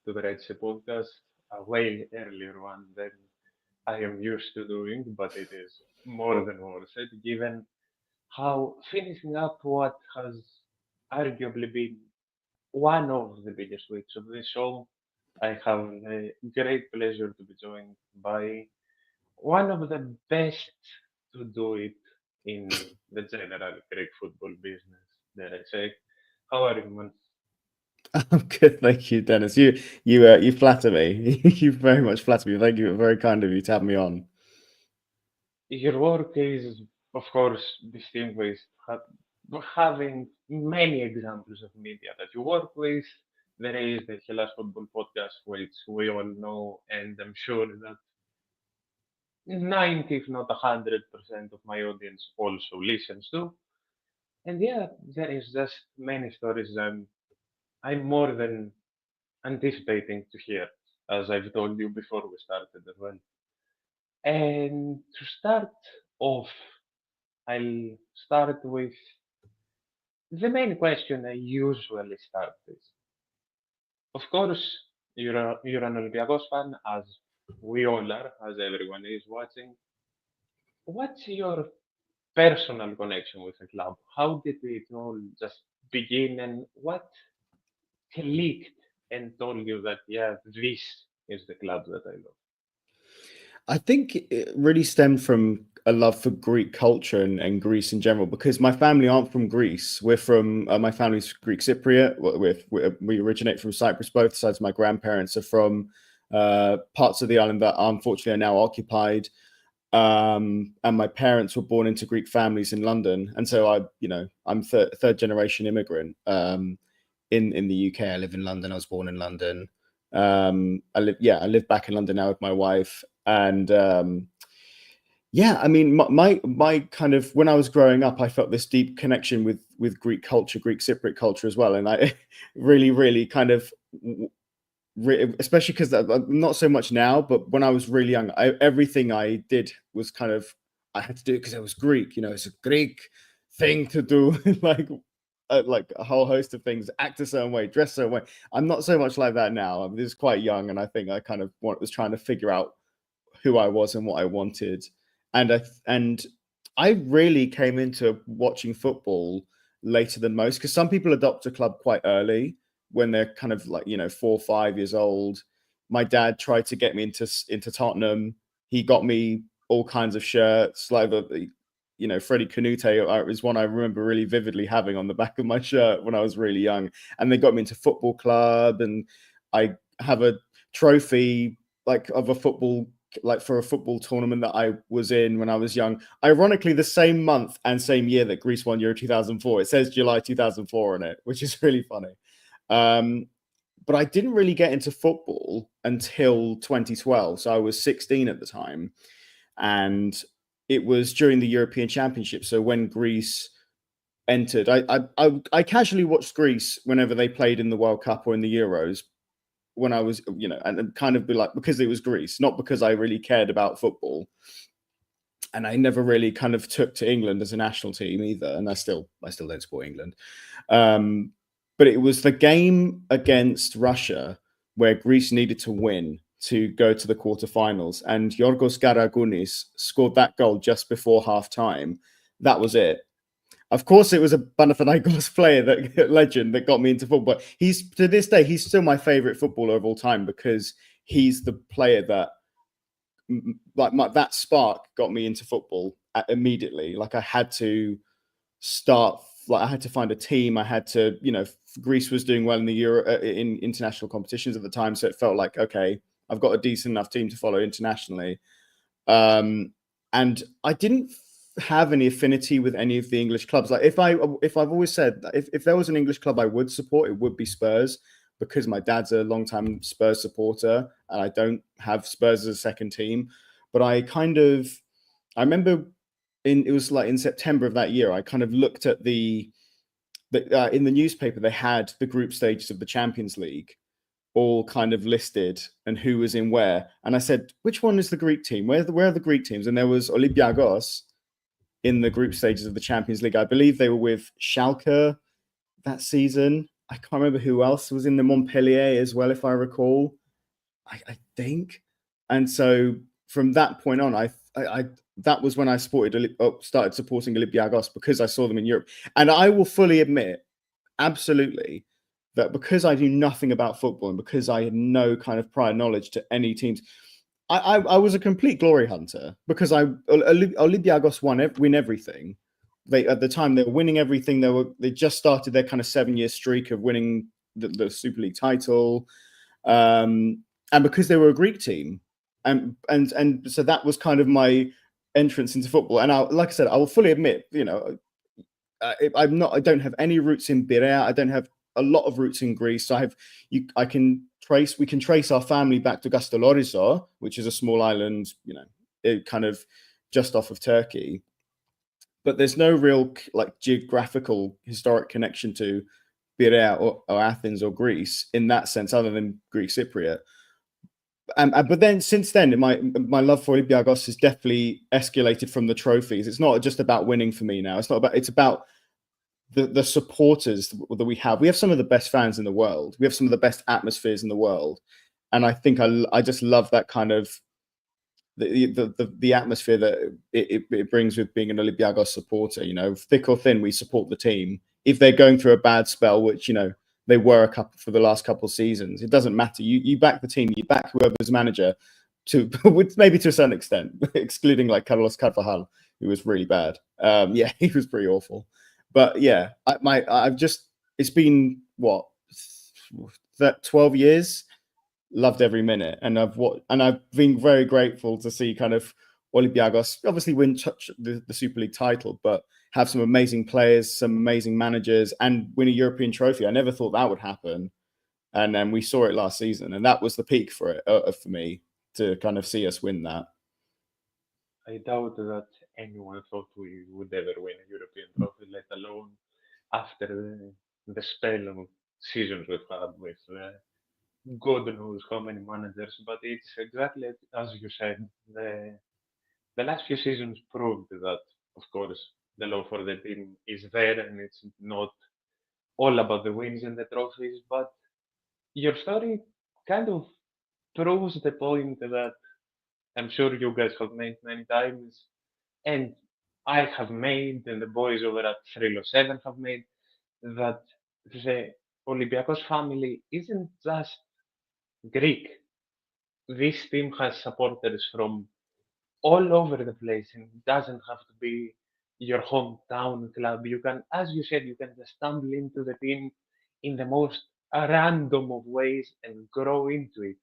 to the RedSeaPodcast, a way earlier one than I am used to doing, but it is more than worth it, given how finishing up what has arguably been one of the biggest weeks of this show, I have the great pleasure to be joined by one of the best to do it in the general Greek football business, dare I say. How are you, man? I'm good, thank you, Dennis. You flatter me. You very much flatter me. Thank you. Very kind of you to have me on. Your work is, of course, distinguished, having many examples of media that you work with. There is the Hellas Football Podcast, which we all know, and I'm sure that 90, if not 100% of my audience also listens to. And yeah, there is just many stories I'm more than anticipating to hear, as I've told you before we started as well. And to start off, I'll start with the main question I usually start with. Of course, you're an Olympiacos fan, as we all are, as everyone is watching. What's your personal connection with the club? How did it all just begin, and what clicked and told you that, yeah, this is the club that I love? I think it really stemmed from a love for Greek culture and Greece in general, because my family aren't from Greece. We're from my family's Greek Cypriot. We originate from Cyprus. Both sides of my grandparents are from parts of the island that unfortunately are now occupied. And my parents were born into Greek families in London, and so I'm third generation immigrant. In the UK, I live in London. I was born in London. I live back in London now with my wife, and I mean, my kind of, when I was growing up, I felt this deep connection with Greek culture, Greek Cypriot culture as well, and I really kind of, especially because not so much now, but when I was really young, everything I did was kind of, I had to do it because I was Greek. It's a Greek thing to do, like a whole host of things, act a certain way, dress a certain way. I'm not so much like that now. I'm just quite young, and I think I kind of was trying to figure out who I was and what I wanted. And I really came into watching football later than most, because some people adopt a club quite early when they're kind of like 4 or 5 years old. My dad tried to get me into Tottenham. He got me all kinds of shirts, like Freddie Kountourou is one I remember really vividly having on the back of my shirt when I was really young. And they got me into football club, and I have a trophy of a football, for a football tournament that I was in when I was young. Ironically, the same month and same year that Greece won Euro 2004. It says July 2004 on it, which is really funny. But I didn't really get into football until 2012. So I was 16 at the time. And it was during the European Championship. So when Greece entered, I casually watched Greece whenever they played in the World Cup or in the Euros when I was, and kind of be like, because it was Greece, not because I really cared about football. And I never really kind of took to England as a national team either. And I still don't support England. But it was the game against Russia where Greece needed to win to go to the quarterfinals, and Yorgos Karagounis scored that goal just before half time. That was it. Of course, it was a Panathinaikos player, that legend, that got me into football. He's, to this day, he's still my favorite footballer of all time, because he's the player that, that spark got me into football immediately. Like, I had to start, I had to find a team. I had to, Greece was doing well in the in international competitions at the time, so it felt like, okay, I've got a decent enough team to follow internationally. And I didn't have any affinity with any of the English clubs. Like, if I've always said that if there was an English club I would support, it would be Spurs, because my dad's a long-time Spurs supporter, and I don't have Spurs as a second team. But I remember it was like in September of that year, I kind of looked at in the newspaper, they had the group stages of the Champions League all kind of listed and who was in where. And I said, which one is the Greek team? Where are the Greek teams? And there was Olympiakos in the group stages of the Champions League. I believe they were with Schalke that season. I can't remember who else was in the Montpellier as well, if I recall. I think, and so from that point on, I that was when I started supporting Olympiacos, because I saw them in Europe. And I will fully admit, absolutely, that because I do nothing about football and because I had no kind of prior knowledge to any teams, I was a complete glory hunter, because Olympiacos win everything. At the time they were winning everything. They just started their kind of 7-year streak of winning the Super League title. And because they were a Greek team, and so that was kind of my entrance into football. And like I said, I will fully admit, I don't have any roots in Piraeus. I don't have a lot of roots in Greece. So we can trace our family back to Gastelorizo, which is a small island, kind of just off of Turkey. But there's no real like geographical historic connection to Piraeus or Athens or Greece in that sense, other than Greek Cypriot. But then since then, my love for Olympiacos has definitely escalated from the trophies. It's not just about winning for me now. It's about the supporters that we have. We have some of the best fans in the world. We have some of the best atmospheres in the world. And I think I just love that kind of the atmosphere that it brings with being an Olympiacos supporter. Thick or thin, we support the team. If they're going through a bad spell, which, they were for the last couple of seasons, it doesn't matter. You back the team, you back whoever's manager, maybe to a certain extent, excluding like Carlos Carvajal, who was really bad. Yeah, he was pretty awful. But yeah, it's been 12 years, loved every minute, and I've been very grateful to see kind of Olympiacos obviously win the Super League title, but have some amazing players, some amazing managers, and win a European trophy. I never thought that would happen, and then we saw it last season, and that was the peak for it for me, to kind of see us win that. I doubt that anyone thought we would ever win a European trophy, let alone after the spell of seasons we've had with God knows how many managers. But it's exactly as you said. The last few seasons proved that, of course, the love for the team is there, and it's not all about the wins and the trophies. But your story kind of proves the point that I'm sure you guys have made many times, and I have made, and the boys over at 307 have made, that the Olympiacos family isn't just Greek. This team has supporters from all over the place, and it doesn't have to be your hometown club. You can, as you said, you can just stumble into the team in the most random of ways and grow into it.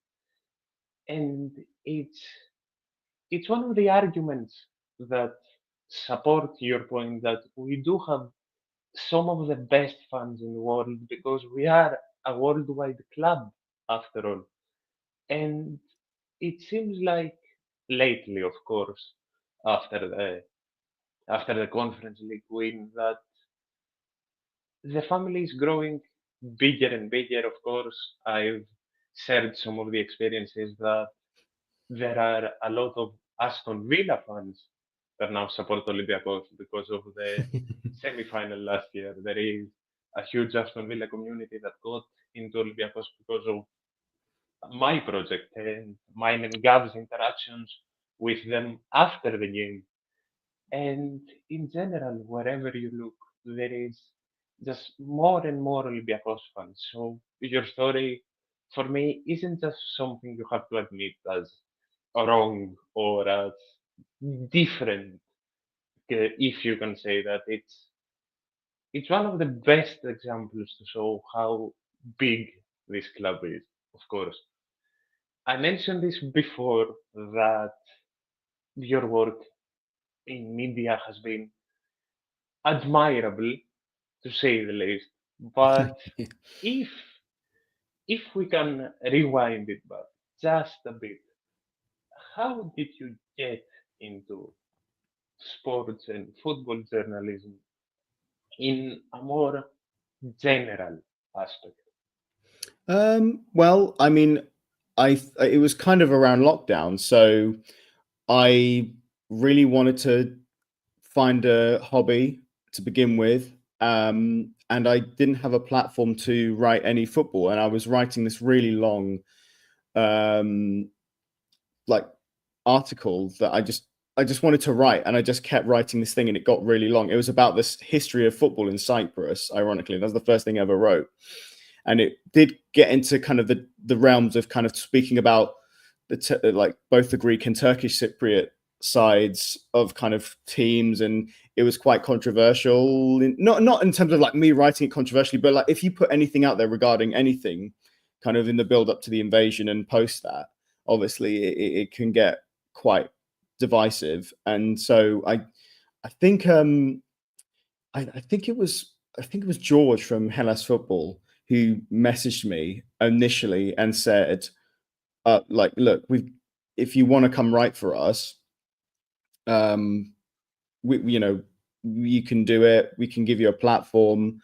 And it's one of the arguments that support your point that we do have some of the best fans in the world, because we are a worldwide club after all. And it seems like lately, of course, after the Conference League win, that the family is growing bigger and bigger. Of course, I've shared some of the experiences that there are a lot of Aston Villa fans that now support Olympiacos because of the semi-final last year. There is a huge Aston Villa community that got into Olympiacos because of my project and mine and Gav's interactions with them after the game. And in general, wherever you look, there is just more and more Olympiacos fans. So your story, for me, isn't just something you have to admit as wrong or as different, if you can say that. It's one of the best examples to show how big this club is, of course. I mentioned this before, that your work in media has been admirable, to say the least. But if we can rewind it back just a bit, how did you get into sports and football journalism in a more general aspect? Well, I mean, it was kind of around lockdown, so I really wanted to find a hobby to begin with, and and I didn't have a platform to write any football, and I was writing this really long like article that I just wanted to write, and I just kept writing this thing, and it got really long. It was about this history of football in Cyprus, ironically. That's the first thing I ever wrote. And it did get into kind of the realms of kind of speaking about like both the Greek and Turkish Cypriot sides of kind of teams, and it was quite controversial. Not in terms of like me writing it controversially, but like if you put anything out there regarding anything kind of in the build up to the invasion and post that, obviously it can get quite divisive. And so I think I think it was George from Hellas Football who messaged me initially and said, like, look, if you want to come write for us, you can do it. We can give you a platform.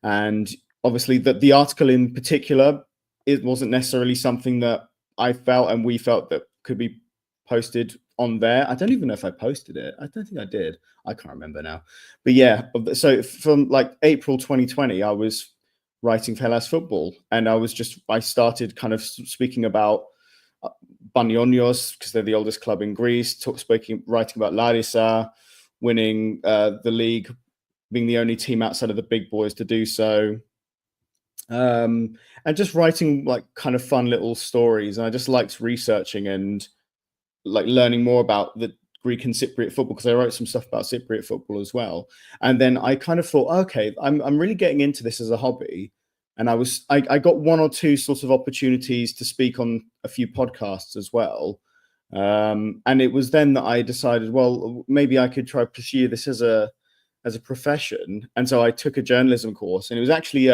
And obviously the article in particular, it wasn't necessarily something that I felt and we felt that could be posted on there. I don't even know if I posted it. I don't think I did. I can't remember now. But yeah, so from like April 2020, I was writing for Hellas Football, and I started kind of speaking about Panionios, because they're the oldest club in Greece, writing about Larissa winning the league, being the only team outside of the big boys to do so. And just writing like kind of fun little stories. And I just liked researching and like learning more about the Greek and Cypriot football, because I wrote some stuff about Cypriot football as well. And then I kind of thought, okay, I'm really getting into this as a hobby. And I got one or two sorts of opportunities to speak on a few podcasts as well. And it was then that I decided, well, maybe I could try to pursue this as a profession. And so I took a journalism course, and it was actually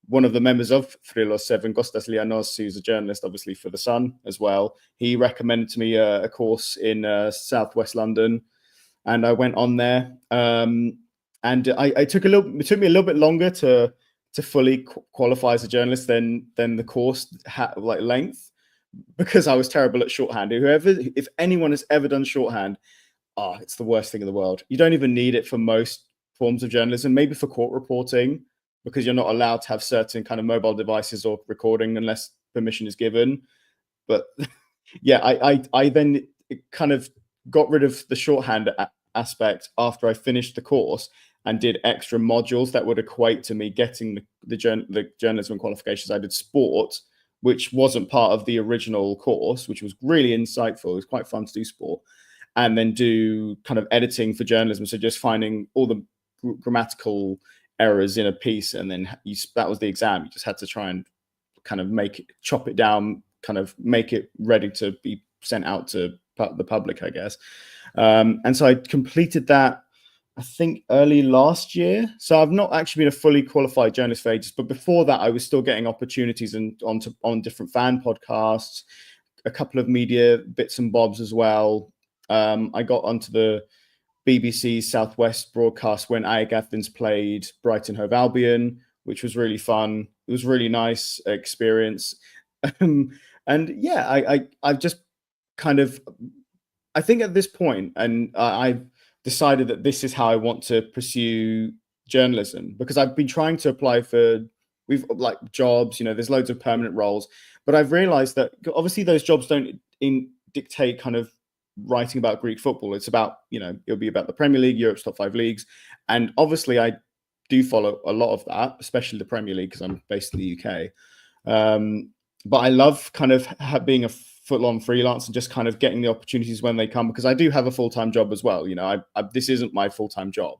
one of the members of Frilos 7, Kostas Lianos, who's a journalist, obviously, for The Sun as well. He recommended to me a course in Southwest London, and I went on there. And it took me a little bit longer to fully qualify as a journalist than the course like length, because I was terrible at shorthand. If anyone has ever done shorthand, it's the worst thing in the world. You don't even need it for most forms of journalism, maybe for court reporting, because you're not allowed to have certain kind of mobile devices or recording unless permission is given. But yeah, I then kind of got rid of the shorthand aspect after I finished the course, and did extra modules that would equate to me getting the journalism qualifications. I did sport, which wasn't part of the original course, which was really insightful. It was quite fun to do sport. And then do kind of editing for journalism. So just finding all the grammatical errors in a piece, and then that was the exam. You just had to try and kind of chop it down, kind of make it ready to be sent out to the public, I guess. And so I completed that, I think, early last year. So I've not actually been a fully qualified journalist for ages, but before that, I was still getting opportunities on different fan podcasts, a couple of media bits and bobs as well. I got onto the BBC Southwest broadcast when AEK Athens played Brighton Hove Albion, which was really fun. It was a really nice experience. And yeah, I've just kind of, I think at this point, and I've decided that this is how I want to pursue journalism, because I've been trying to apply for like jobs, there's loads of permanent roles, but I've realized that obviously those jobs don't dictate kind of writing about Greek football. It's about, it'll be about the Premier League, Europe's top 5 leagues. And obviously I do follow a lot of that, especially the Premier League, because I'm based in the UK. But I love kind of being a full-on freelance and just kind of getting the opportunities when they come, because I do have a full-time job as well. This isn't my full-time job.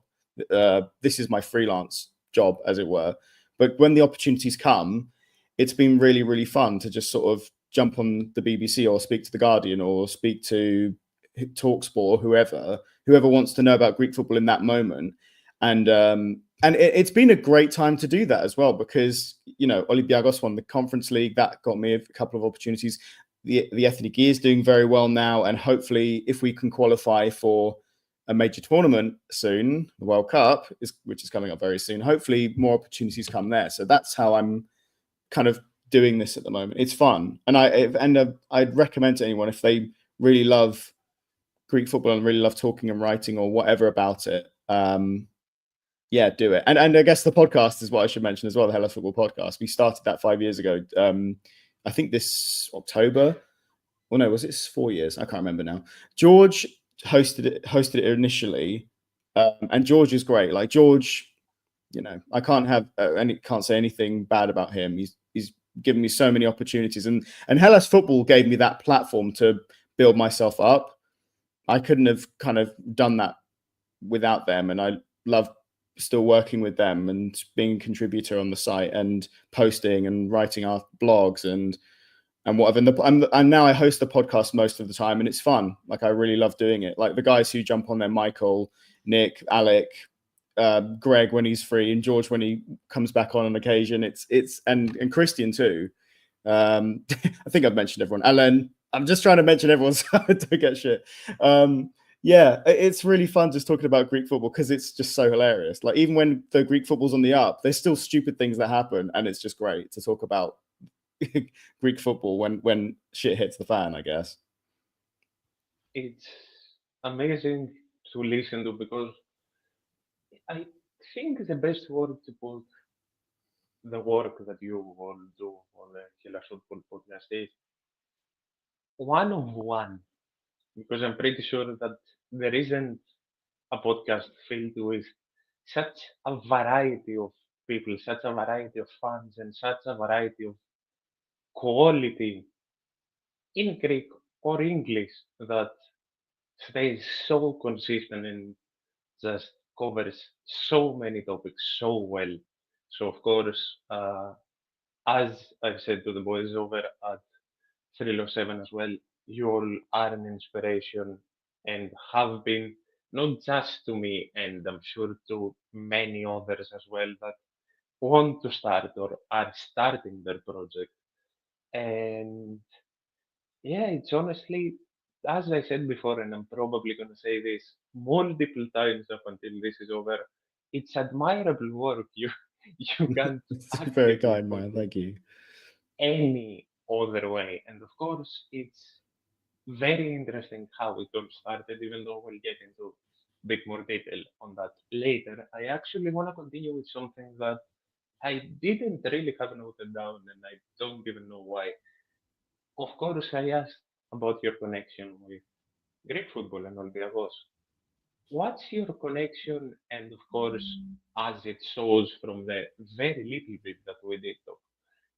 This is my freelance job, as it were. But when the opportunities come, it's been really, really fun to just sort of jump on the BBC or speak to The Guardian or speak to TalkSport, whoever wants to know about Greek football in that moment. And it's been a great time to do that as well, because, Olympiakos won the Conference League. That got me a couple of opportunities. The Ethniki is doing very well now. And hopefully, if we can qualify for a major tournament soon, the World Cup, which is coming up very soon, hopefully more opportunities come there. So that's how I'm kind of doing this at the moment. It's fun. And I'd recommend to anyone, if they really love Greek football and really love talking and writing or whatever about it, Yeah, do it. And I guess the podcast is what I should mention as well, the Hellas Football Podcast. We started that 5 years ago. I think this October. Well, no, was it 4 years? I can't remember now. George hosted it initially, and George is great. Like George, you know, I can't say anything bad about him. He's given me so many opportunities, and Hellas Football gave me that platform to build myself up. I couldn't have kind of done that without them, and I love still working with them and being a contributor on the site and posting and writing our blogs and whatever. And now I host the podcast most of the time, and it's fun. Like I really love doing it. Like the guys who jump on there, Michael, Nick, Alec, Greg when he's free, and George when he comes back on occasion. It's and Christian too. I think I've mentioned everyone. Alan, I'm just trying to mention everyone so I don't get shit. Yeah, it's really fun just talking about Greek football because it's just so hilarious. Like even when the Greek football's on the up, there's still stupid things that happen, and it's just great to talk about Greek football when shit hits the fan, I guess. It's amazing to listen to because I think the best word to put the work that you all do on the Hellas Football Podcast is one of one. Because I'm pretty sure that there isn't a podcast filled with such a variety of people, such a variety of fans, and such a variety of quality in Greek or English that stays so consistent and just covers so many topics so well. So, of course, as I've said to the boys over at 307 as well, you all are an inspiration and have been not just to me, and I'm sure to many others as well that want to start or are starting their project. And yeah, it's honestly, as I said before, and I'm probably going to say this multiple times up until this is over, it's admirable work. You can't It's very actively kind, put man. it Thank you. any other way. And of course, it's very interesting how it all started, even though we'll get into a bit more detail on that later. I actually want to continue with something that I didn't really have noted down, and I don't even know why. Of course, I asked about your connection with Greek football and Olympiacos. What's your connection? And of course, as it shows from the very little bit that we did talk,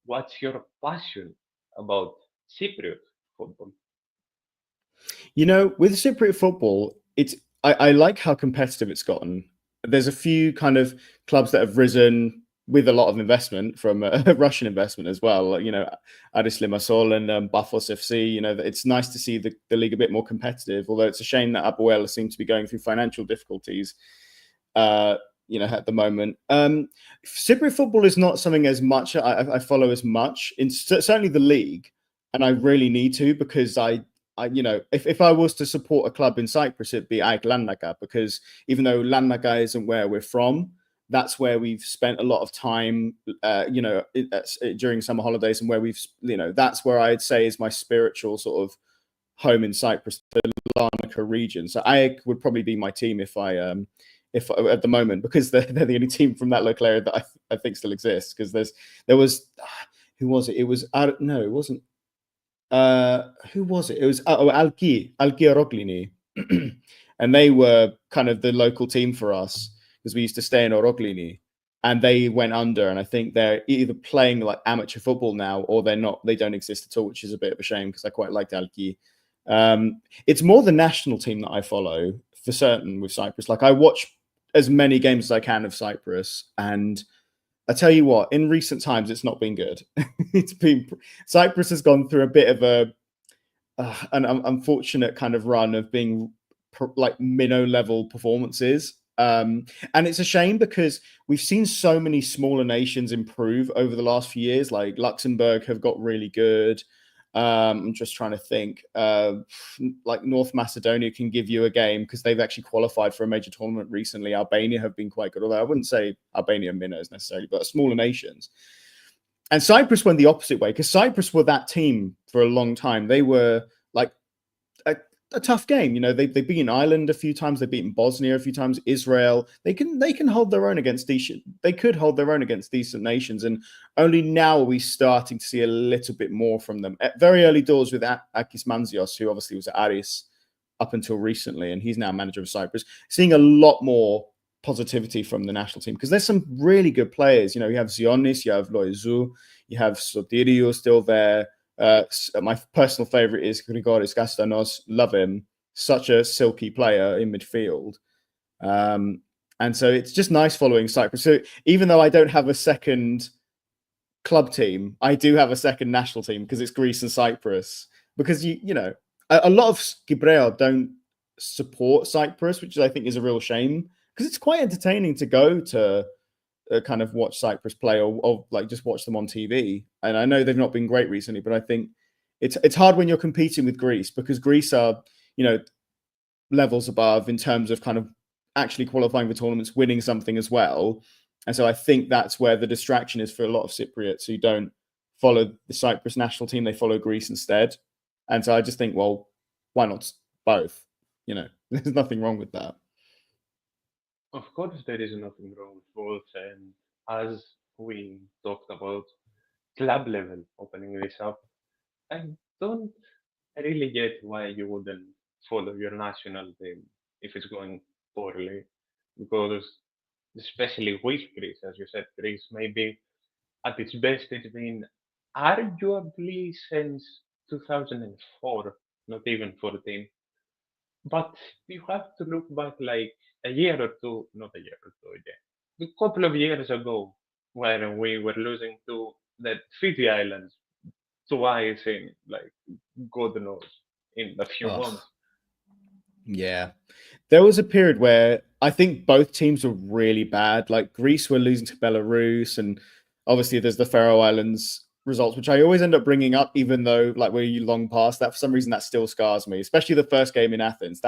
what's your passion about Cypriot football? You know, with Cypriot football, I like how competitive it's gotten. There's a few kind of clubs that have risen with a lot of investment from Russian investment as well. Like, you know, Aris Limassol and Bafos FC. You know, it's nice to see the league a bit more competitive. Although it's a shame that Apoel seems to be going through financial difficulties. You know, at the moment, Cypriot football is not something as much I follow as much in certainly the league, and I really need to because I you know, if I was to support a club in Cyprus, it'd be AEK Larnaca, because even though Larnaca isn't where we're from, that's where we've spent a lot of time, you know, during summer holidays, and where we've, you know, that's where I'd say is my spiritual sort of home in Cyprus, the Larnaca region. So AEK would probably be my team if at the moment, because they're the only team from that local area that I think still exists. Because there was who was it? It was no, it wasn't. Who was it? It was Alki Oroglini, and they were kind of the local team for us because we used to stay in Oroglini, and they went under. And I think they're either playing like amateur football now, or they're not. They don't exist at all, which is a bit of a shame because I quite liked Alki. It's more the national team that I follow for certain with Cyprus. Like I watch as many games as I can of Cyprus, and I tell you what, in recent times, it's not been good. Cyprus has gone through a bit of an unfortunate kind of run of being like minnow level performances. And it's a shame because we've seen so many smaller nations improve over the last few years. Like Luxembourg have got really good. I'm just trying to think. Like North Macedonia can give you a game because they've actually qualified for a major tournament recently. Albania have been quite good, although I wouldn't say Albania minnows necessarily, but smaller nations. And Cyprus went the opposite way because Cyprus were that team for a long time. They were like a tough game. You know, they've beaten Ireland a few times, they've beaten Bosnia a few times, Israel. They can hold their own against decent. They could hold their own against decent nations, and only now are we starting to see a little bit more from them. At very early doors with Akis Manzios, who obviously was at Aris up until recently, and he's now manager of Cyprus. Seeing a lot more positivity from the national team because there's some really good players. You know, you have Zionis, you have Loizou, you have Sotirio still there. My personal favorite is Grigoris Gastanos. Love him. Such a silky player in midfield. And so it's just nice following Cyprus. So even though I don't have a second club team, I do have a second national team because it's Greece and Cyprus. Because, you know, a lot of Cypriot don't support Cyprus, which I think is a real shame because it's quite entertaining to go to kind of watch Cyprus play or like just watch them on TV. And I know they've not been great recently, but I think it's hard when you're competing with Greece because Greece are, you know, levels above in terms of kind of actually qualifying for tournaments, winning something as well. And so I think that's where the distraction is for a lot of Cypriots who don't follow the Cyprus national team, they follow Greece instead. And so I just think, well, why not both? You know, there's nothing wrong with that. Of course, there is nothing wrong with both. And as we talked about club level opening this up, I don't really get why you wouldn't follow your national team if it's going poorly. Because, especially with Greece, as you said, Greece maybe at its best, it's been arguably since 2004, not even 14. But you have to look back like a year or two, not a year or two again, a couple of years ago, where we were losing to the Fiji Islands twice in like God knows in a few months. Yeah. There was a period where I think both teams were really bad. Like Greece were losing to Belarus, and obviously there's the Faroe Islands results, which I always end up bringing up, even though like we're long past that. For some reason, that still scars me, especially the first game in Athens.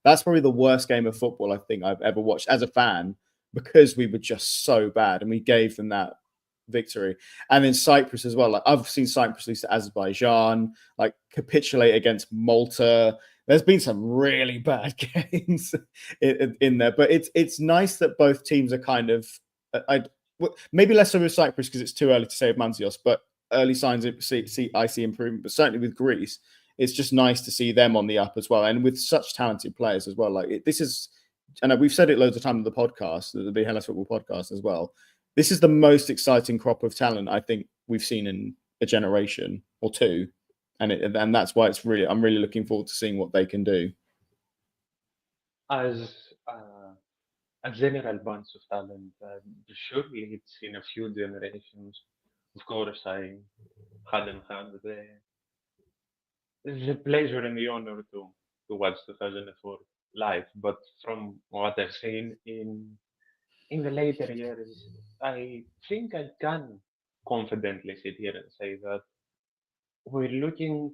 That's probably the worst game of football I think I've ever watched as a fan because we were just so bad and we gave them that victory. And then Cyprus as well. Like I've seen Cyprus lose to Azerbaijan, like capitulate against Malta. There's been some really bad games in there, but it's nice that both teams are kind of maybe less so with Cyprus because it's too early to say of Manzios, but early signs I see improvement. But certainly with Greece, it's just nice to see them on the up as well, and with such talented players as well. Like this is, and we've said it loads of times on the podcast, the Hellas Football Podcast as well. This is the most exciting crop of talent I think we've seen in a generation or two. And that's why I'm really looking forward to seeing what they can do. As a general bunch of talent, surely it's in a few generations. Of course, I hadn't had the pleasure and the honor to watch 2004 live, but from what I've seen in the later years, I think I can confidently sit here and say that we're looking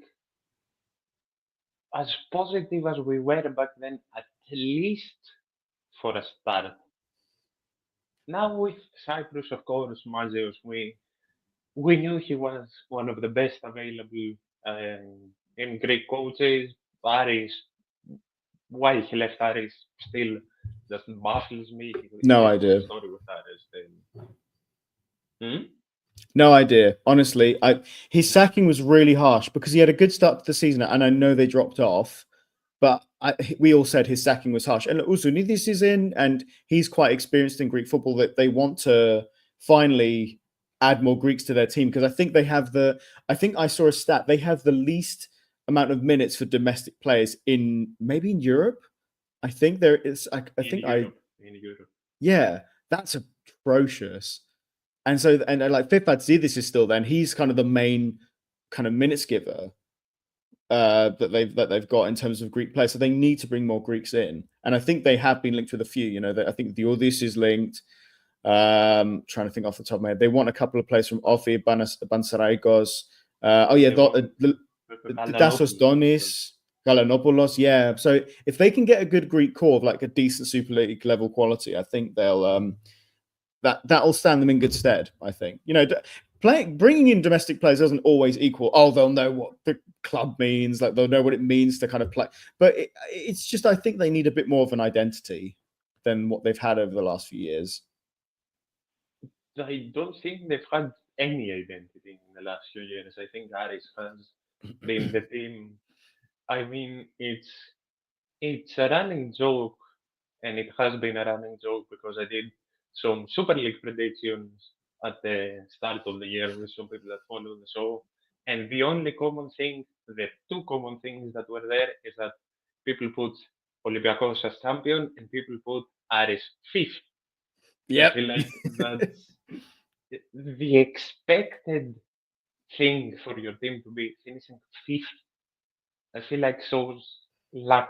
as positive as we were back then, at least for a start. Now with Cyprus, of course, Mazeus, we knew he was one of the best available in Greek coaches. Aris, why he left Aris still just baffles me. No idea. Story with Aris. Hmm? No idea. Honestly, his sacking was really harsh because he had a good start to the season, and I know they dropped off. But we all said his sacking was harsh. And Uzunidis is in, and he's quite experienced in Greek football. That they want to finally add more Greeks to their team because I think they have I think I saw a stat. They have the least amount of minutes for domestic players in Europe. I think there is. In Europe. Yeah, that's atrocious. And so, like Fifad Zidis is still there, and he's kind of the main kind of minutes giver that they've got in terms of Greek players. So they need to bring more Greeks in, and I think they have been linked with a few. You know, I think Diodis is linked. Trying to think off the top of my head, they want a couple of players from Ofi, Bansaraikos. Dassos Donis, Galanopoulos. Yeah, so if they can get a good Greek core of like a decent Super League level quality, I think they'll that'll stand them in good stead. I think, you know, bringing in domestic players doesn't always equal, they'll know what the club means, like they'll know what it means to kind of play. But it's just, I think they need a bit more of an identity than what they've had over the last few years. I don't think they've had any identity in the last few years. I think Aris has been the team. I mean, it's a running joke, and it has been a running joke because I did some Super League predictions at the start of the year with some people that follow the show. And the two common things that were there is that people put Olympiacos as champion and people put Aris fifth. Yeah, I feel like that's the expected thing for your team to be finishing fifth. I feel like shows lack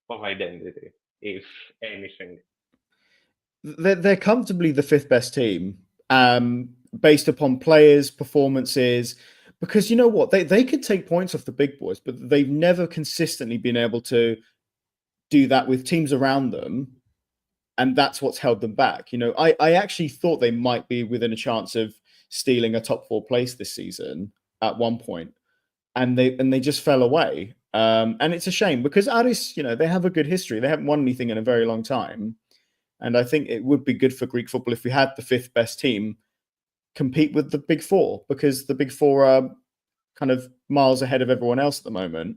of identity, if anything. they're comfortably the fifth best team, based upon players' performances. Because you know what, they could take points off the big boys, but they've never consistently been able to do that with teams around them, and that's what's held them back. You know, I actually thought they might be within a chance of stealing a top 4 place this season at one point, and they just fell away. And it's a shame because Aris, you know, they have a good history. They haven't won anything in a very long time, and I think it would be good for Greek football if we had the fifth best team compete with the big four, because the big four are kind of miles ahead of everyone else at the moment.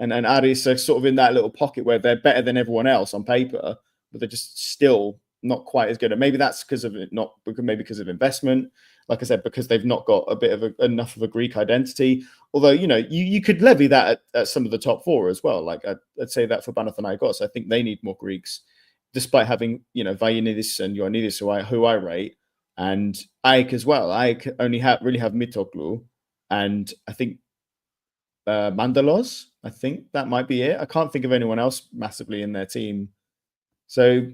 And Aris are sort of in that little pocket where they're better than everyone else on paper, but they're just still not quite as good. And maybe that's because of it, maybe because of investment. Like I said, because they've not got enough of a Greek identity. Although, you know, you could levy that at some of the top 4 as well. Like I'd say that for Panathinaikos. I think they need more Greeks, despite having, you know, Vagiannidis and Ioannidis, who I rate, and AEK as well. AEK only really have Mitoglu, and I think Mandalos. I think that might be it. I can't think of anyone else massively in their team. So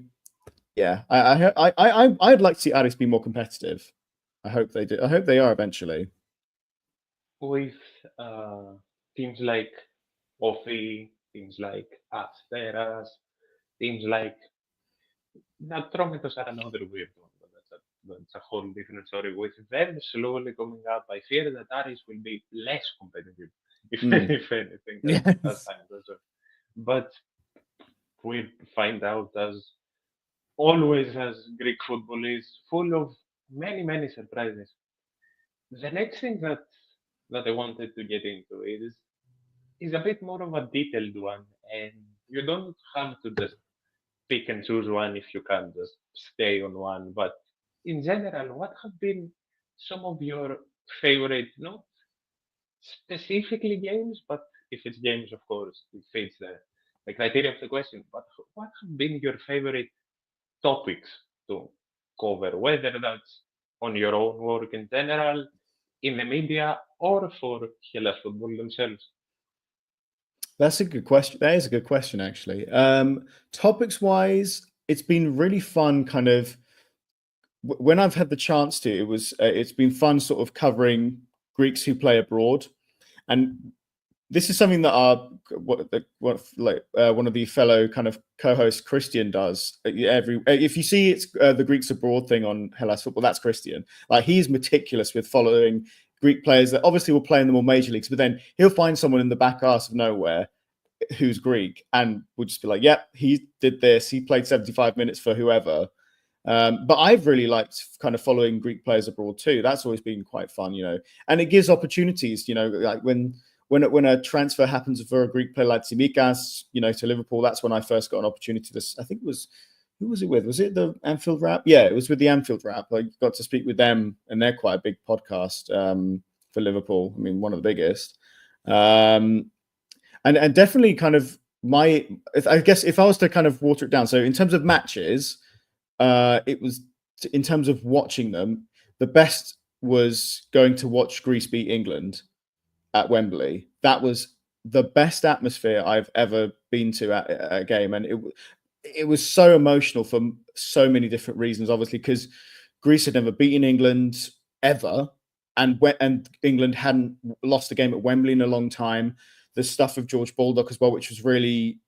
yeah, I'd like to see Aris be more competitive. I hope they do. I hope they are eventually. With teams like Ofi, teams like Asteras, teams like Natrometos are another weird one, but that's a whole different story. With them slowly coming up, I fear that Aris will be less competitive, if anything, as time goes on. But we'll find out, as always, as Greek football is full of many, many surprises. The next thing that I wanted to get into is a bit more of a detailed one, and you don't have to just pick and choose one if you can't just stay on one. But in general, what have been some of your favorite, not specifically games, but if it's games, of course, it fits the criteria of the question. But what have been your favorite topics to cover, whether that's on your own work in general, in the media, or for Hellas football themselves? That's a good question. That is a good question, actually. Topics wise, it's been really fun. Kind of when I've had the chance to, it's been fun, sort of covering Greeks who play abroad, and this is something that one of the fellow kind of co-hosts, Christian, does if you see it's the Greeks abroad thing on Hellas Football, that's Christian. Like, he's meticulous with following Greek players that obviously will play in the more major leagues, but then he'll find someone in the back arse of nowhere who's Greek and will just be like, yep, he did this, he played 75 minutes for whoever. But I've really liked kind of following Greek players abroad too. That's always been quite fun, you know, and it gives opportunities, you know, like when a transfer happens for a Greek player like Tsimikas, you know, to Liverpool, that's when I first got an opportunity to, I think it was, who was it with? Was it the Anfield Wrap? Yeah, it was with the Anfield Wrap. I got to speak with them, and they're quite a big podcast for Liverpool. I mean, one of the biggest. And definitely kind of I guess if I was to kind of water it down, so in terms of matches, it was, in terms of watching them, the best was going to watch Greece beat England at Wembley. That was the best atmosphere I've ever been to at a game, and it was so emotional for so many different reasons. Obviously, because Greece had never beaten England ever, and England hadn't lost a game at Wembley in a long time. The stuff with George Baldock as well, which was really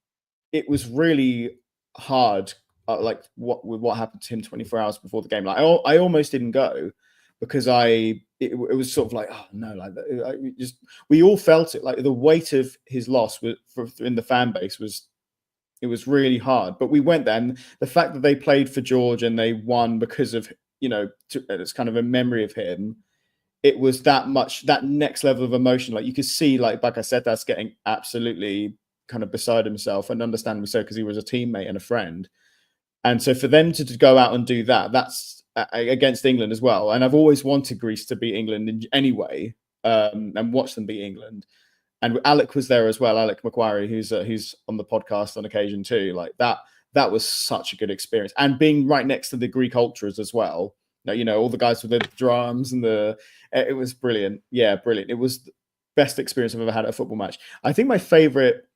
hard. Like what happened to him 24 hours before the game. Like I almost didn't go, because it was sort of like, oh no, like we all felt it, like the weight of his loss in the fan base was really hard. But we went there, and the fact that they played for George and they won because of, it's kind of a memory of him. It was that next level of emotion. Like you could see, like I said, that's getting absolutely kind of beside himself, and understandably so, because he was a teammate and a friend. And so for them to go out and do that, that's against England as well. And I've always wanted Greece to beat England anyway, and watch them beat England. And Alec was there as well, Alec Macquarie, who's on the podcast on occasion too. Like that was such a good experience, and being right next to the Greek ultras as well. All the guys with the drums and it was brilliant. Yeah, brilliant. It was the best experience I've ever had at a football match. I think my favorite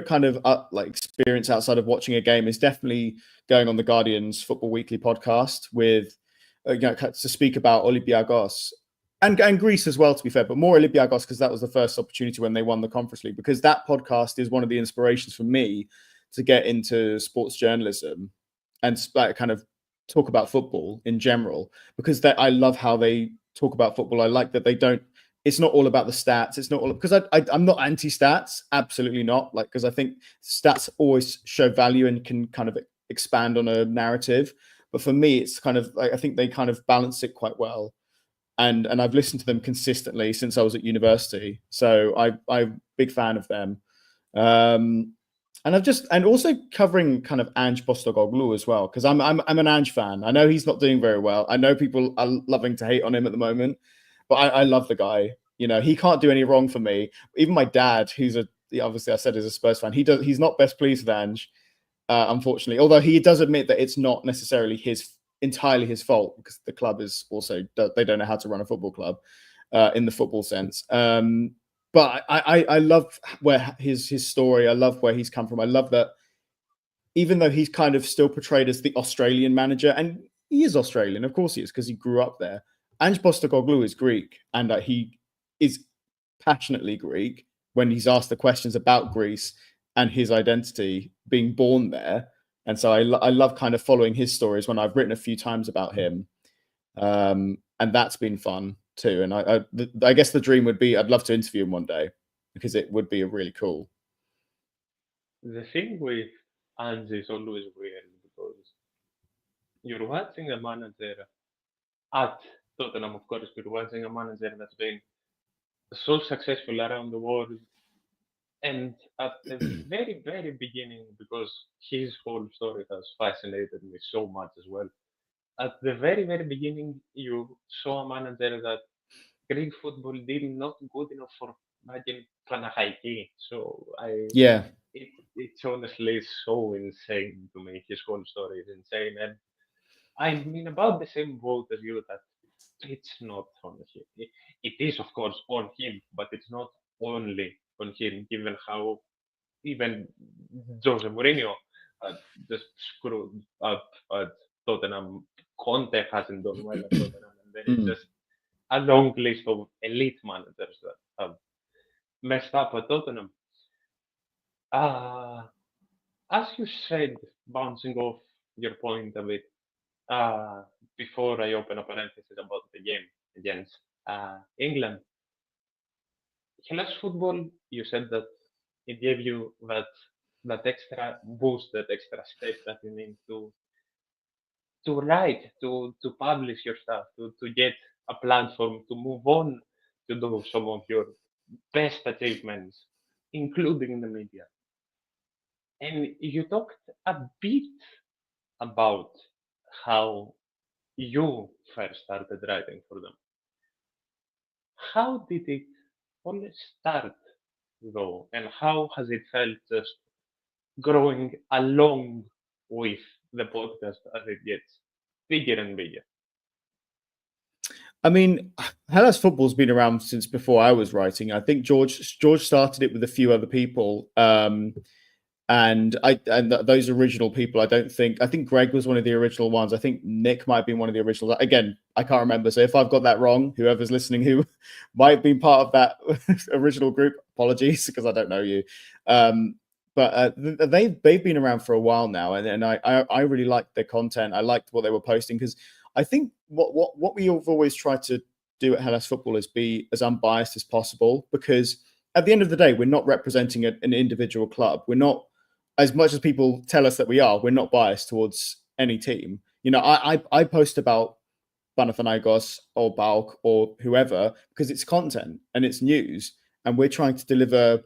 kind of experience outside of watching a game is definitely going on the Guardian's Football Weekly podcast with to speak about Olympiacos and Greece as well, to be fair, but more Olympiacos because that was the first opportunity when they won the Conference League, because that podcast is one of the inspirations for me to get into sports journalism and kind of talk about football in general, because I love how they talk about football. I like that they don't, it's not all about the stats. It's not all, because I'm not anti-stats, absolutely not. Like, because I think stats always show value and can kind of expand on a narrative. But for me, it's kind of like, I think they kind of balance it quite well. And I've listened to them consistently since I was at university. So I'm a big fan of them. And also covering kind of Ange Postecoglou as well, because I'm an Ange fan. I know he's not doing very well. I know people are loving to hate on him at the moment, but I love the guy. He can't do any wrong for me. Even my dad, who's obviously I said is a Spurs fan, he's not best pleased with Ange, unfortunately. Although he does admit that it's not necessarily entirely his fault, because the club is also, they don't know how to run a football club in the football sense. But I love where his story. I love where he's come from. I love that even though he's kind of still portrayed as the Australian manager, and he is Australian, of course he is, because he grew up there. Ange Postecoglou is Greek, and he is passionately Greek when he's asked the questions about Greece and his identity, being born there. And so I love kind of following his stories when I've written a few times about him. And that's been fun too. And I guess the dream would be, I'd love to interview him one day, because it would be really cool. The thing with Ange is always weird, because you're watching a manager at Tottenham, of course, you're watching a manager that's been so successful around the world. And at the very, very beginning, because his whole story has fascinated me so much as well. At the very, very beginning, you saw a manager that Greek football did not good enough for fucking Panahaiki. So it's honestly so insane to me. His whole story is insane, and I'm in about the same boat as you, that it's not on him. It is, of course, on him, but it's not only on him, given how even Jose Mourinho just screwed up at Tottenham. Conte hasn't done well at Tottenham, and then it's just a long list of elite managers that have messed up at Tottenham. As you said, bouncing off your point a bit, before I open a parenthesis about the game against England, Hellas football, you said that it gave you that extra boost, that extra step that you need to write, to publish your stuff, to get a platform, to move on, to do some of your best achievements, including in the media. And you talked a bit about how you first started writing for them. How did it all start, though, and how has it felt just growing along with the podcast as it gets bigger and bigger? I mean, Hellas football's been around since before I was writing. I think George started it with a few other people. And those original people, I think Greg was one of the original ones. I think Nick might have been one of the originals. Again, I can't remember. So if I've got that wrong, whoever's listening who might be part of that original group, apologies, because I don't know you. But they've been around for a while now, and I really liked their content. I liked what they were posting, because I think what we have always tried to do at Hellas Football is be as unbiased as possible, because at the end of the day, we're not representing an individual club. We're not, as much as people tell us that we are, we're not biased towards any team. You know, I post about Panathinaikos or Balk or whoever because it's content and it's news, and we're trying to deliver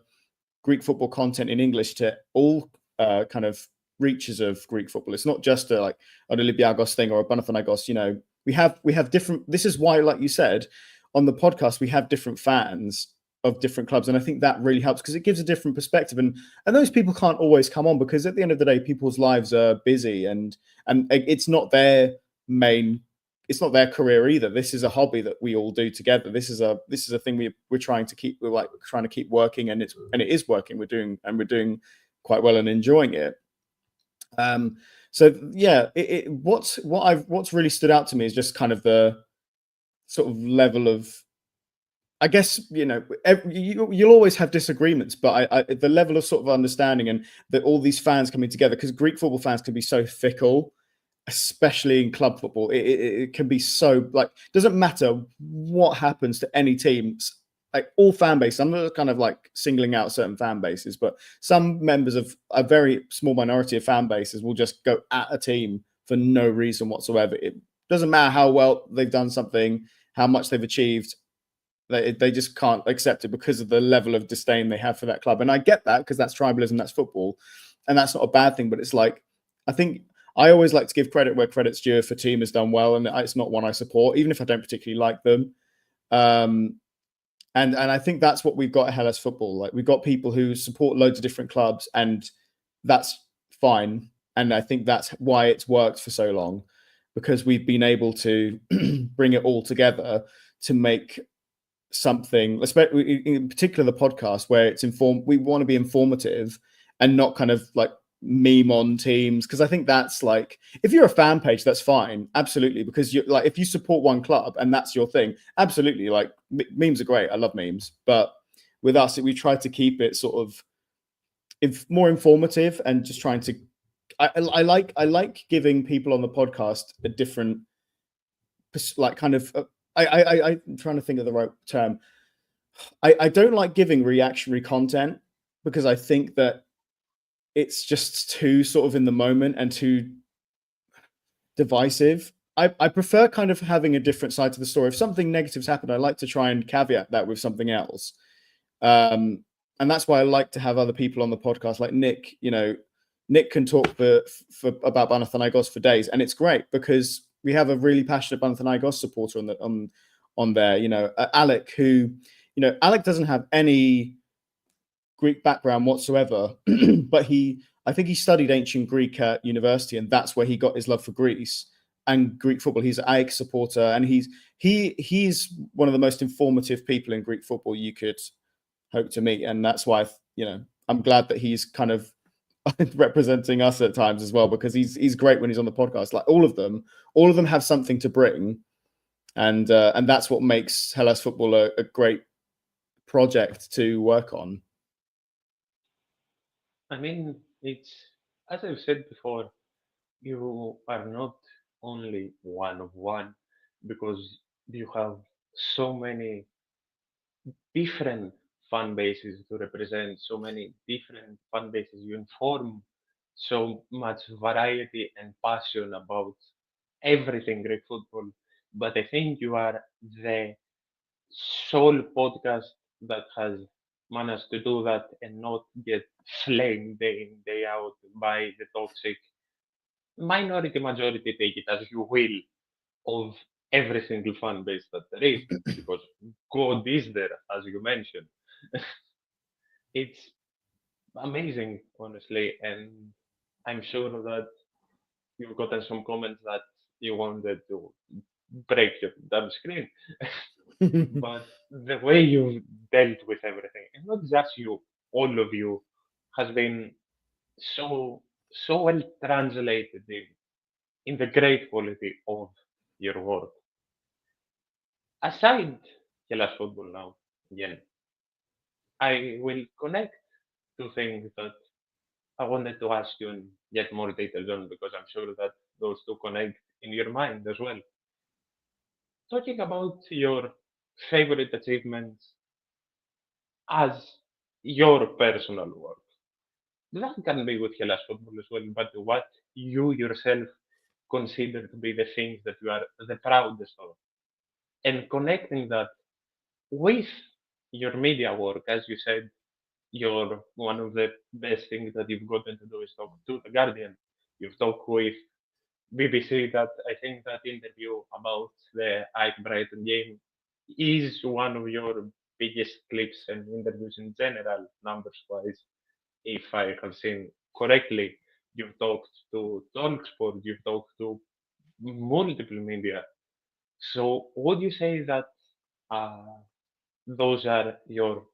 Greek football content in English to all kind of reaches of Greek football. It's not just like an Olympiakos thing or a Panathinaikos. You know, we have different. This is why, like you said, on the podcast, we have different fans of different clubs, and I think that really helps because it gives a different perspective. And those people can't always come on because at the end of the day, people's lives are busy, and it's not their main. It's not their career either. This is a hobby that we all do together. This is a thing we're trying to keep. We're like trying to keep working, and it is working. We're doing quite well and enjoying it. So yeah, what's really stood out to me is just kind of the sort of level of, I guess, you know, you'll always have disagreements, but the level of sort of understanding and that all these fans coming together, because Greek football fans can be so fickle, especially in club football. It can be so, like, doesn't matter what happens to any teams, like all fan bases. I'm not kind of like singling out certain fan bases, but some members of a very small minority of fan bases will just go at a team for no reason whatsoever. It doesn't matter how well they've done something, how much they've achieved. They just can't accept it because of the level of disdain they have for that club. And I get that because that's tribalism, that's football, and that's not a bad thing. But it's like, I think I always like to give credit where credit's due. If a team has done well, and it's not one I support, even if I don't particularly like them. And I think that's what we've got at Hellas Football. Like, we've got people who support loads of different clubs, and that's fine. And I think that's why it's worked for so long, because we've been able to bring it all together to make something, especially in particular the podcast, where it's we want to be informative and not kind of like meme on teams, because I think that's like, if you're a fan page, that's fine, absolutely, because you like, if you support one club and that's your thing, absolutely, like memes are great, I love memes, but with us we try to keep it sort of more informative and just trying to I like giving people on the podcast a different, like, kind of I'm trying to think of the right term. I don't like giving reactionary content because I think that it's just too sort of in the moment and too divisive. I prefer kind of having a different side to the story. If something negative's happened, I like to try and caveat that with something else. And that's why I like to have other people on the podcast, like Nick. You know, Nick can talk for about Panathinaikos for days, and it's great because we have a really passionate Panathinaikos supporter on there. You know, Alec, who, you know, Alec doesn't have any Greek background whatsoever, but I think he studied ancient Greek at university, and that's where he got his love for Greece and Greek football. He's an AEK supporter, and he's one of the most informative people in Greek football you could hope to meet, and that's why, you know, I'm glad that he's kind of representing us at times as well, because he's great when he's on the podcast. Like, all of them have something to bring, and that's what makes Hellas Football a great project to work on. I mean, it's, as I've said before, you are not only one of one, because you have so many different fan bases to represent, so many different fan bases. You inform so much variety and passion about everything Greek football. But I think you are the sole podcast that has managed to do that and not get flamed day in, day out by the toxic minority, majority, take it as you will, of every single fan base that there is, because God is there, as you mentioned. It's amazing, honestly, and I'm sure that you've gotten some comments that you wanted to break your damn screen. But the way you've dealt with everything, and not just you, all of you, has been so well translated in the great quality of your work. Aside Hellas football now, again, I will connect to things that I wanted to ask you and get more details on, because I'm sure that those two connect in your mind as well. talking about your favorite achievements as your personal work. That can be with Hellas football as well, but what you yourself consider to be the things that you are the proudest of, and connecting that with your media work, as you said, you're one of the best things that you've gotten to do is talk to the Guardian. You've talked with BBC. That I think that interview about the Ike Brighton game is one of your biggest clips and interviews in general, numbers wise. If I have seen correctly, you've talked to Talksport, you've talked to multiple media. So would you say that uh, those are your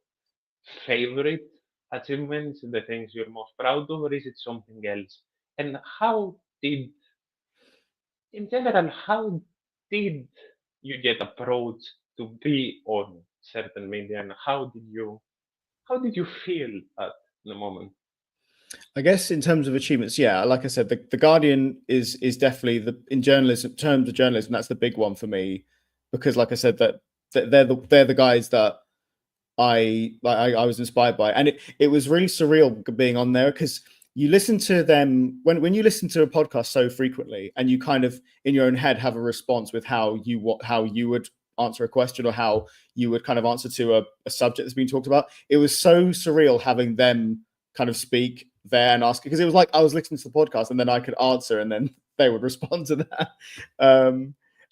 favorite achievements, the things you're most proud of, or is it something else? And how did, in general, how did you get approached to be on certain media, and how did you feel at the moment? I guess in terms of achievements, yeah, like I said, the Guardian is definitely in journalism, in terms of journalism, that's the big one for me, because like I said, that they're the guys that I was inspired by, and it was really surreal being on there, because you listen to them when you listen to a podcast so frequently, and you kind of in your own head have a response with how you would answer a question, or how you would kind of answer to a subject that's being talked about. It was so surreal having them kind of speak there and ask, because it was like I was listening to the podcast and then I could answer and then they would respond to that.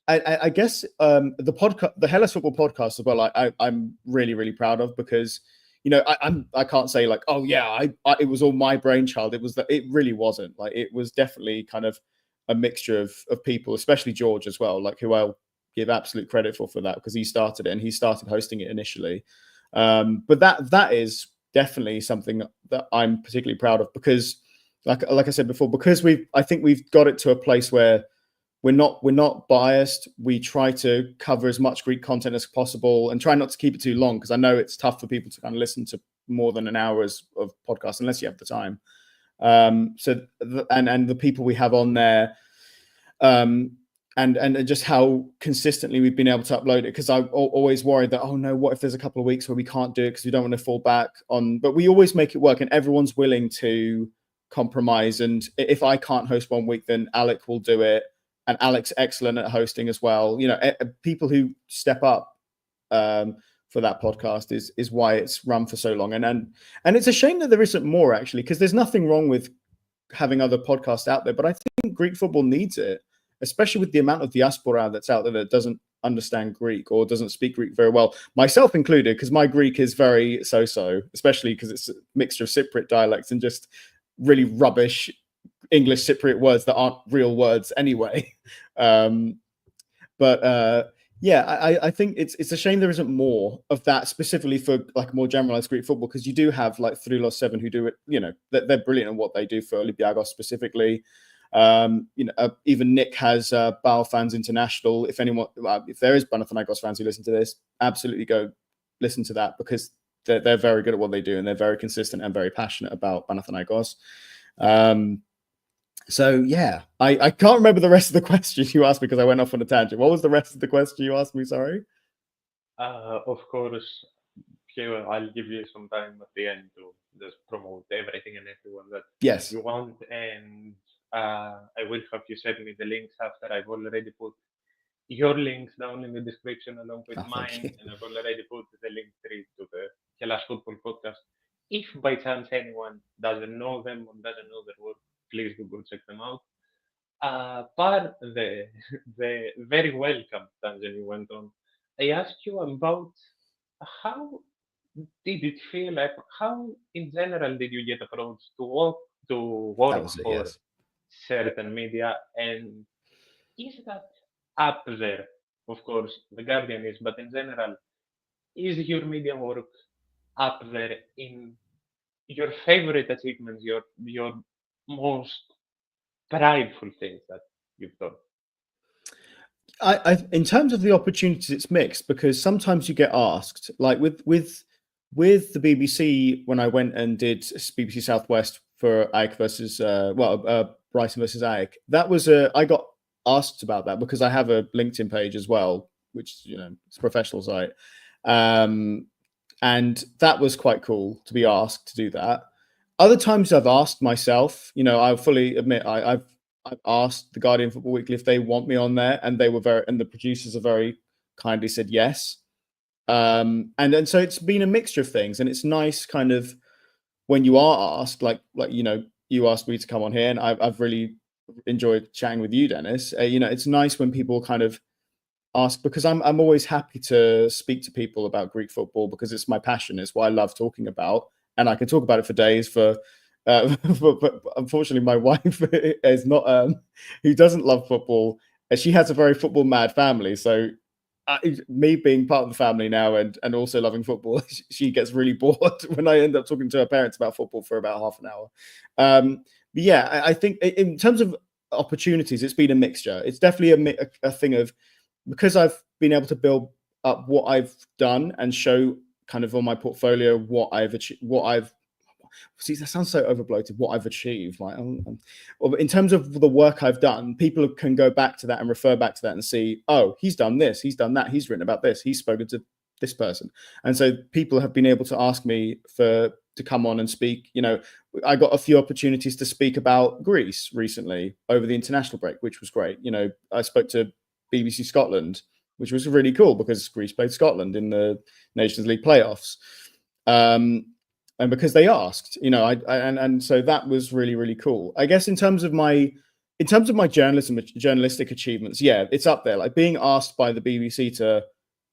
I guess the podcast, the Hellas Football podcast as well, I'm really, really proud of, because I can't say like, oh yeah, it was all my brainchild. It really wasn't. Like, it was definitely kind of a mixture of people, especially George as well, like, who I'll give absolute credit for that, because he started it and he started hosting it initially. But that is definitely something that I'm particularly proud of, because like I said before, because I think we've got it to a place where we're not biased. We try to cover as much Greek content as possible and try not to keep it too long, because I know it's tough for people to kind of listen to more than an hour of podcast unless you have the time. And the people we have on there, and just how consistently we've been able to upload it, because I'm always worried that, oh no, what if there's a couple of weeks where we can't do it because we don't want to fall back on, but we always make it work, and everyone's willing to compromise. And if I can't host one week, then Alec will do it, and Alec's excellent at hosting as well. People who step up for that podcast is why it's run for so long. And it's a shame that there isn't more, actually, because there's nothing wrong with having other podcasts out there, but I think Greek football needs it, especially with the amount of diaspora that's out there that doesn't understand Greek or doesn't speak Greek very well, myself included, because my Greek is very so-so, especially because it's a mixture of Cypriot dialects and just really rubbish English Cypriot words that aren't real words anyway. Yeah, I think it's a shame there isn't more of that specifically for like more generalized Greek football, because you do have like 3-7 who do it, they're brilliant at what they do for Olympiacos specifically. Even Nick has Bal Fans International. If there is Panathinaikos fans who listen to this, absolutely go listen to that, because they're very good at what they do and they're very consistent and very passionate about Panathinaikos. So yeah, I can't remember the rest of the question you asked me because I went off on a tangent. What was the rest of the question you asked me? Sorry. Of course, here I'll give you some time at the end to just promote everything and everyone that Yes. you want, and I will have you send me the links after. I've already put your links down in the description along with mine, and I've already put the link tree to the Hellas Football Podcast. If by chance anyone doesn't know them or doesn't know their work, please do go check them out. The very welcome tangent you went on, I asked you about how did it feel like, how in general did you get approached to work for certain media, and is that up there? Of course, the Guardian is, but in general, is your media work up there in your favorite achievements, your most prideful things that you've done? In terms of the opportunities, it's mixed, because sometimes you get asked, like with the BBC, when I went and did BBC Southwest for AEK versus Brighton versus AEK, that was I got asked about that because I have a LinkedIn page as well, which it's a professional site. And that was quite cool to be asked to do that. Other times I've asked myself, I fully admit I've asked the Guardian Football Weekly if they want me on there, and the producers are very kindly said yes. And then so it's been a mixture of things, and it's nice kind of when you are asked, like you asked me to come on here, and I've really enjoyed chatting with you, Dennis. It's nice when people kind of ask, because I'm always happy to speak to people about Greek football because it's my passion. It's what I love talking about, and I can talk about it for days. But unfortunately, my wife is not who doesn't love football. She has a very football mad family, so me being part of the family now and also loving football, she gets really bored when I end up talking to her parents about football for about half an hour. But yeah, I think in terms of opportunities, it's been a mixture. It's definitely a thing of, because I've been able to build up what I've done and show kind of on my portfolio what I've achieved, see, that sounds so overbloated, what I've achieved. Like, in terms of the work I've done, people can go back to that and refer back to that and see, oh, he's done this, he's done that, he's written about this, he's spoken to this person. And so people have been able to ask me to come on and speak. I got a few opportunities to speak about Greece recently over the international break, which was great. I spoke to BBC Scotland, which was really cool because Greece played Scotland in the Nations League playoffs. And because they asked, and so that was really, really cool. I guess in terms of my journalistic achievements, yeah, it's up there. Like being asked by the BBC to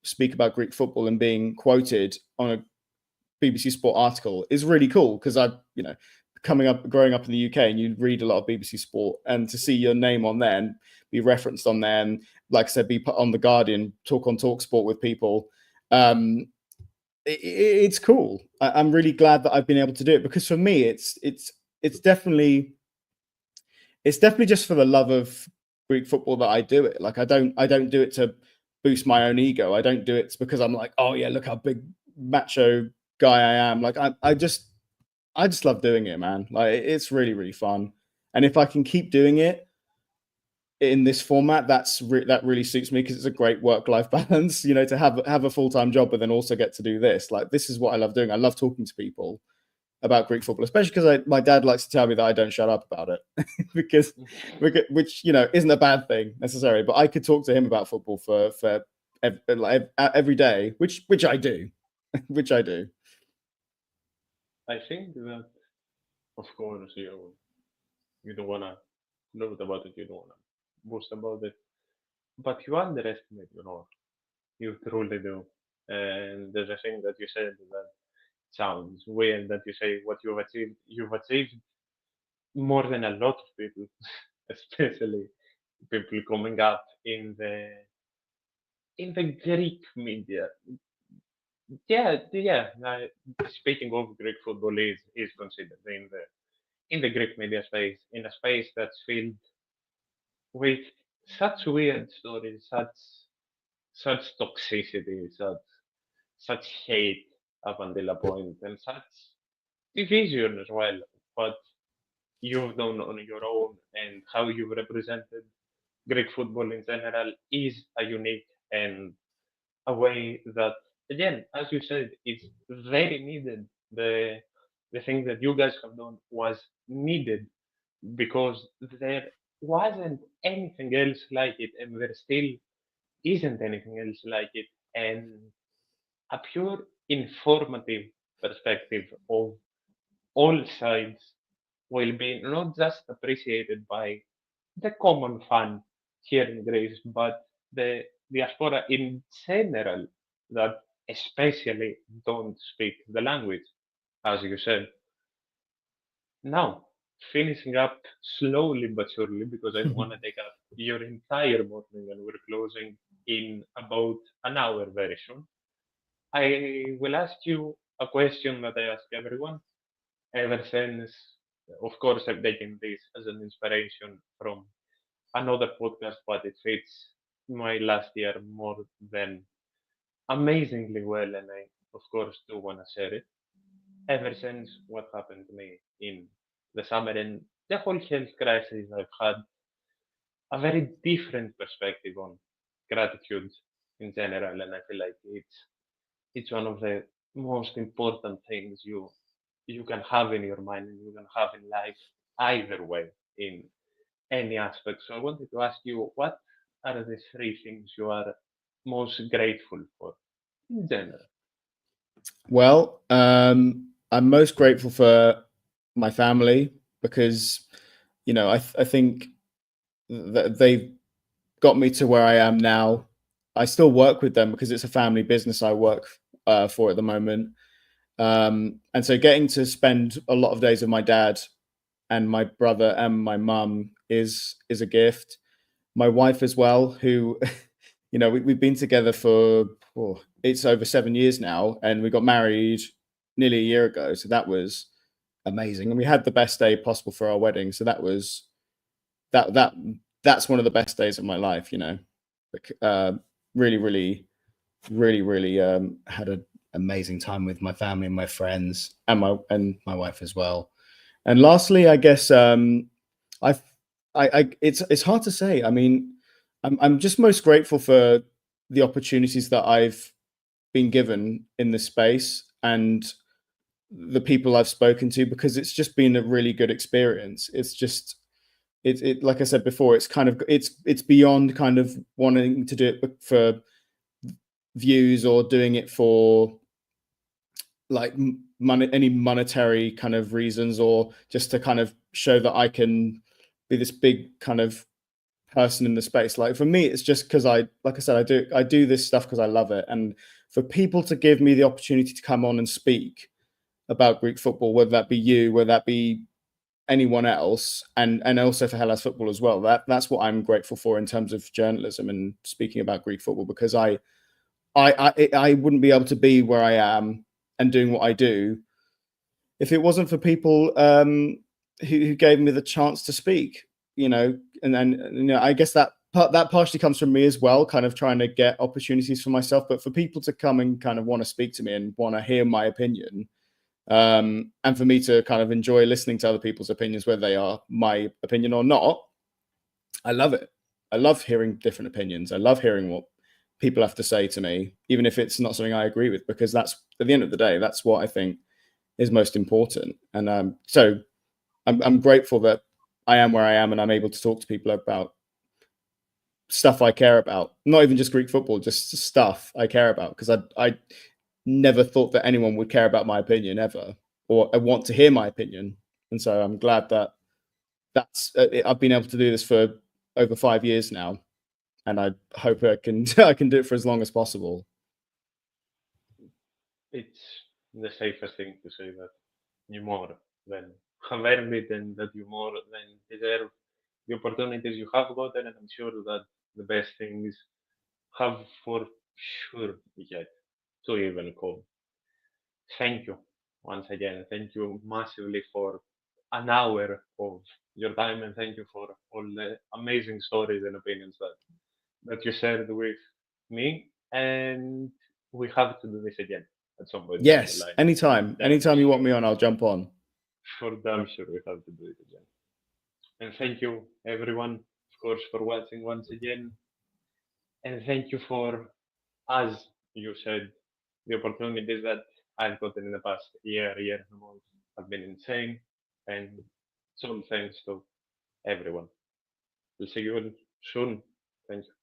speak about Greek football and being quoted on a BBC Sport article is really cool, because growing up in the UK, and you read a lot of BBC Sport, and to see your name on there and be referenced on there, and like I said, be put on the Guardian, talk on TalkSport with people. It's cool. I'm really glad that I've been able to do it, because for me, it's definitely just for the love of Greek football that I do it. Like I don't do it to boost my own ego. I don't do it because I'm like, oh yeah, look how big macho guy I am. Like I just love doing it, man. Like it's really, really fun. And if I can keep doing it in this format, that really suits me, because it's a great work-life balance, to have a full-time job but then also get to do this. Like this is what I love doing. I love talking to people about Greek football, especially because my dad likes to tell me that I don't shut up about it because which isn't a bad thing necessarily, but I could talk to him about football for every day, which I do. Which I do. I think that, of course, you don't want to note about it, you don't want to boast about it, but you underestimate your work. You truly do. And there's a thing that you said that sounds weird, that you say what you've achieved more than a lot of people, especially people coming up in the Greek media. Yeah. Speaking of Greek football is considered in the Greek media space, in a space that's filled with such weird stories, such toxicity, such hate up until a point, and such division as well. But you've done on your own, and how you've represented Greek football in general is a unique and a way that, again, as you said, it's very needed. The thing that you guys have done was needed, because there wasn't anything else like it, and there still isn't anything else like it. And a pure informative perspective of all sides will be not just appreciated by the common fan here in Greece, but the diaspora in general that especially don't speak the language, as you said. Now, finishing up slowly but surely, because I don't want to take up your entire morning, and we're closing in about an hour very soon. I will ask you a question that I ask everyone ever since. Of course, I've taken this as an inspiration from another podcast, but it fits my last year more than amazingly well, and I, of course, do want to share it. Ever since what happened to me in the summer and the whole health crisis, I've had a very different perspective on gratitude in general, and I feel like it's one of the most important things you can have in your mind and you can have in life either way in any aspect. So I wanted to ask you, what are the three things you are most grateful for in general? Well, I'm most grateful for my family because, I think that they've got me to where I am now. I still work with them because it's a family business I work for at the moment. And so getting to spend a lot of days with my dad and my brother and my mum is a gift. My wife as well, who, we've been together for, it's over 7 years now, and we got married nearly a year ago. So that was amazing. And we had the best day possible for our wedding. So that was, that's one of the best days of my life, really, really, really, really had an amazing time with my family and my friends and my wife as well. And lastly, I guess it's hard to say. I mean, I'm just most grateful for the opportunities that I've been given in this space and the people I've spoken to, because it's just been a really good experience. It's just it like I said before, it's kind of it's beyond kind of wanting to do it for views or doing it for like any monetary kind of reasons, or just to kind of show that I can be this big kind of person in the space. Like for me, it's just because like I said, I do this stuff because I love it. And for people to give me the opportunity to come on and speak about Greek football, whether that be you, whether that be anyone else, and also for Hellas football as well, that's what I'm grateful for in terms of journalism and speaking about Greek football, because I wouldn't be able to be where I am and doing what I do if it wasn't for people who gave me the chance to speak, and then I guess that partially comes from me as well, kind of trying to get opportunities for myself, but for people to come and kind of want to speak to me and want to hear my opinion, and for me to kind of enjoy listening to other people's opinions, whether they are my opinion or not, I love it. I love hearing different opinions. I love hearing what people have to say to me, even if it's not something I agree with, because that's, at the end of the day, that's what I think is most important. And so I'm grateful that I am where I am and I'm able to talk to people about stuff I care about, not even just Greek football, just stuff I care about, because I never thought that anyone would care about my opinion ever, or I want to hear my opinion. And so I'm glad that I've been able to do this for over 5 years now, and I hope I can do it for as long as possible. It's the safest thing to say that you more than have earned it and that you more than deserve the opportunities you have gotten, and I'm sure that the best things have for sure yet to even come. Thank you once again. Thank you massively for an hour of your time, and thank you for all the amazing stories and opinions that you shared with me. And we have to do this again at some point down the Yes, line. anytime you want me on, I'll jump on. For damn sure we have to do it again. And thank you everyone, of course, for watching once again. And thank you for, as you said, the opportunities that I've gotten in the past year and a month have been insane. And it's all thanks to everyone. We'll see you all soon. Thank you.